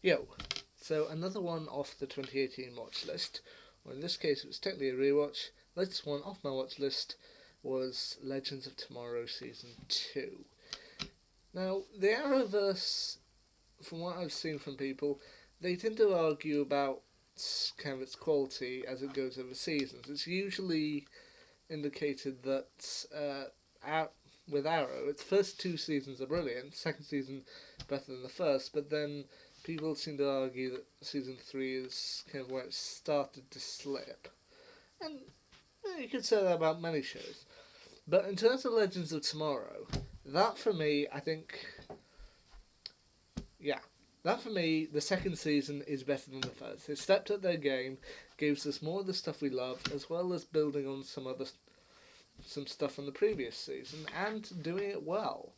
Yo, so another one off the 2018 watch list, or in this case it was technically a rewatch. Latest one off my watch list was Legends of Tomorrow Season 2. Now, the Arrowverse, from what I've seen from people, they tend to argue about kind of its quality as it goes over seasons. It's usually indicated that with Arrow, its first two seasons are brilliant, second season better than the first, but then people seem to argue that season 3 is kind of where it started to slip. And you could say that about many shows. But in terms of Legends of Tomorrow, that for me, I think, yeah, that for me, the second season is better than the first. It stepped up their game, gives us more of the stuff we love, as well as building on some stuff from the previous season, and doing it well.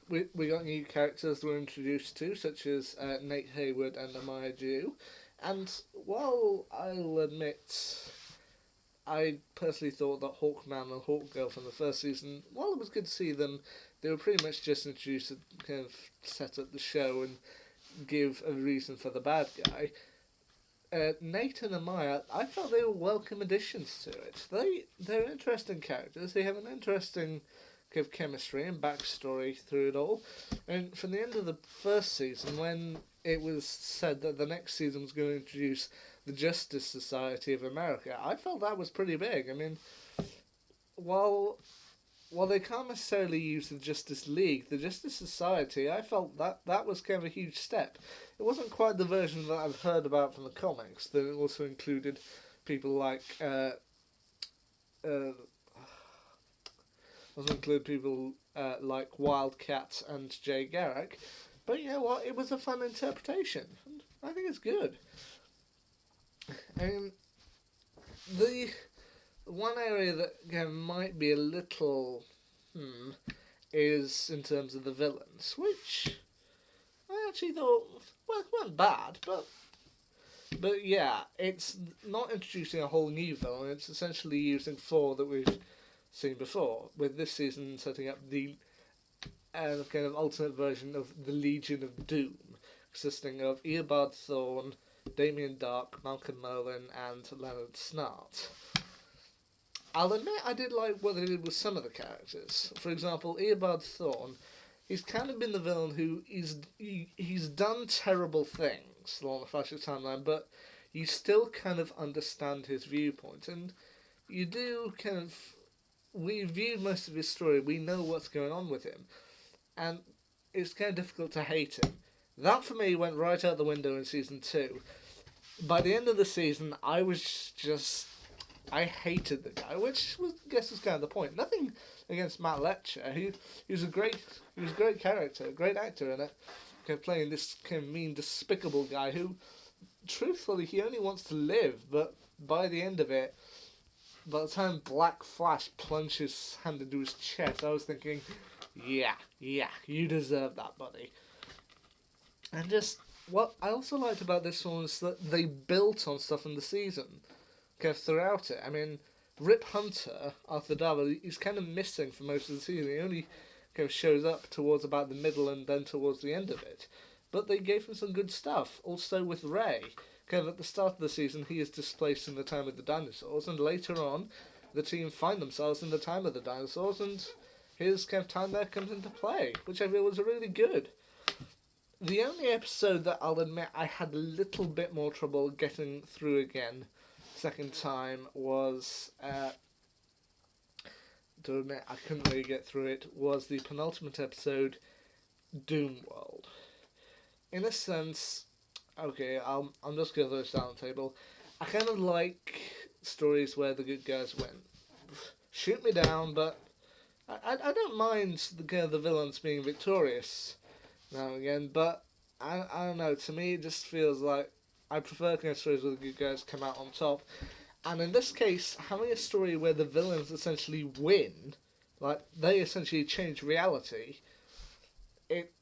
We got new characters that were introduced to, such as Nate Hayward and Amaya Jew, and while I'll admit I personally thought that Hawkman and Hawkgirl from the first season, while it was good to see them, they were pretty much just introduced to kind of set up the show and give a reason for the bad guy. Nate and Amaya, I felt they were welcome additions to it. They're interesting characters. They have an interesting kind of chemistry and backstory through it all. And from the end of the first season, when it was said that the next season was going to introduce the Justice Society of America, I felt that was pretty big. I mean, while they can't necessarily use the Justice League, the Justice Society, I felt that was kind of a huge step. It wasn't quite the version that I've heard about from the comics, that it also included people like, like Wildcat and Jay Garrick, but you know what, it was a fun interpretation, and I think it's good. And the one area that might be a little is in terms of the villains, which I actually thought weren't bad, but yeah, it's not introducing a whole new villain. It's essentially using four that we've seen before, with this season setting up the kind of alternate version of the Legion of Doom, consisting of Eobard Thawne, Damien Dark, Malcolm Merlin, and Leonard Snart. I'll admit I did like what they did with some of the characters. For example, Eobard Thawne, he's kind of been the villain who he's done terrible things along the Flash's timeline, but you still kind of understand his viewpoint, and you do kind of... We viewed most of his story, we know what's going on with him, and it's kind of difficult to hate him. That for me went right out the window in season 2. By the end of the season, I hated the guy, which I guess was kind of the point. Nothing against Matt Letcher. He was a great character, a great actor in it, kind of playing this kind of mean, despicable guy who, truthfully, he only wants to live. But by the end of it, by the time Black Flash plunged his hand into his chest, I was thinking, yeah, you deserve that, buddy. And just what I also liked about this one was that they built on stuff in the season, kind of throughout it. I mean, Rip Hunter, Arthur Darvill, he's kind of missing for most of the season. He only kind of shows up towards about the middle and then towards the end of it. But they gave him some good stuff. Also with Ray, kind of at the start of the season, he is displaced in the time of the dinosaurs, and later on, the team find themselves in the time of the dinosaurs, and his kind of time there comes into play, which I feel was really good. The only episode that I'll admit I had a little bit more trouble getting through again second time was, to admit I couldn't really get through it, was the penultimate episode, Doom World. In a sense, okay, I'm just going to throw this down the table. I kind of like stories where the good guys win. Shoot me down, but I don't mind the villains being victorious now and again, but I don't know, to me it just feels like I prefer kind of stories where the good guys come out on top, and in this case, having a story where the villains essentially win, like, they essentially change reality, it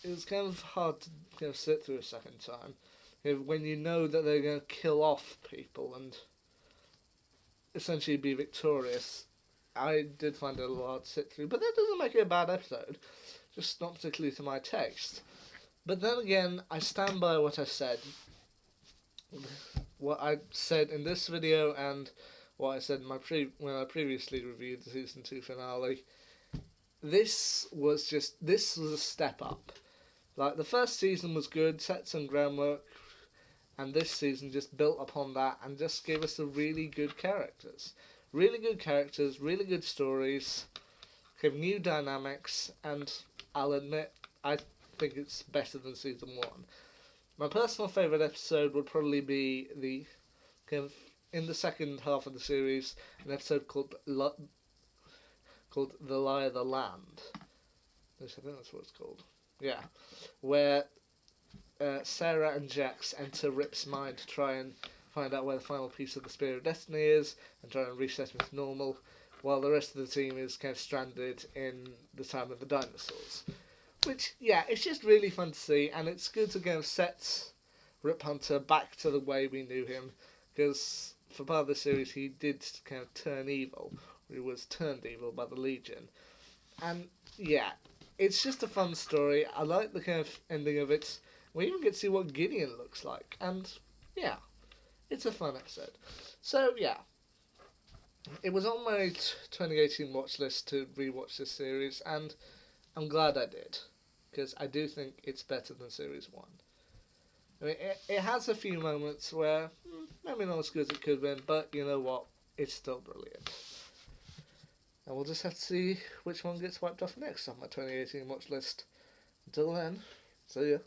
was kind of hard to kind of sit through a second time, when you know that they're going to kill off people and essentially be victorious. I did find it a little hard to sit through, but that doesn't make it a bad episode. Just not particularly to my taste. But then again, I stand by what I said. What I said in this video and what I said in when I previously reviewed the season 2 finale. This was a step up. Like, the first season was good, set some groundwork, and this season just built upon that and just gave us a really good characters. Really good characters, really good stories, gave new dynamics, and I'll admit, I think it's better than season 1. My personal favourite episode would probably be the kind of in the second half of the series, an episode called The Lie of the Land. I think that's what it's called. Yeah, where Sarah and Jax enter Rip's mind to try and find out where the final piece of the Spear of Destiny is and try and reset him to normal, while the rest of the team is kind of stranded in the time of the dinosaurs. Which, yeah, it's just really fun to see, and it's good to kind of set Rip Hunter back to the way we knew him, because for part of the series he did kind of turn evil, or he was turned evil by the Legion. And, yeah, it's just a fun story. I like the kind of ending of it. We even get to see what Gideon looks like, and, yeah, it's a fun episode. So, yeah, it was on my 2018 watch list to rewatch this series, and I'm glad I did, because I do think it's better than Series 1. I mean, it has a few moments where, maybe not as good as it could have been, but you know what? It's still brilliant. And we'll just have to see which one gets wiped off next on my 2018 watch list. Until then, see ya.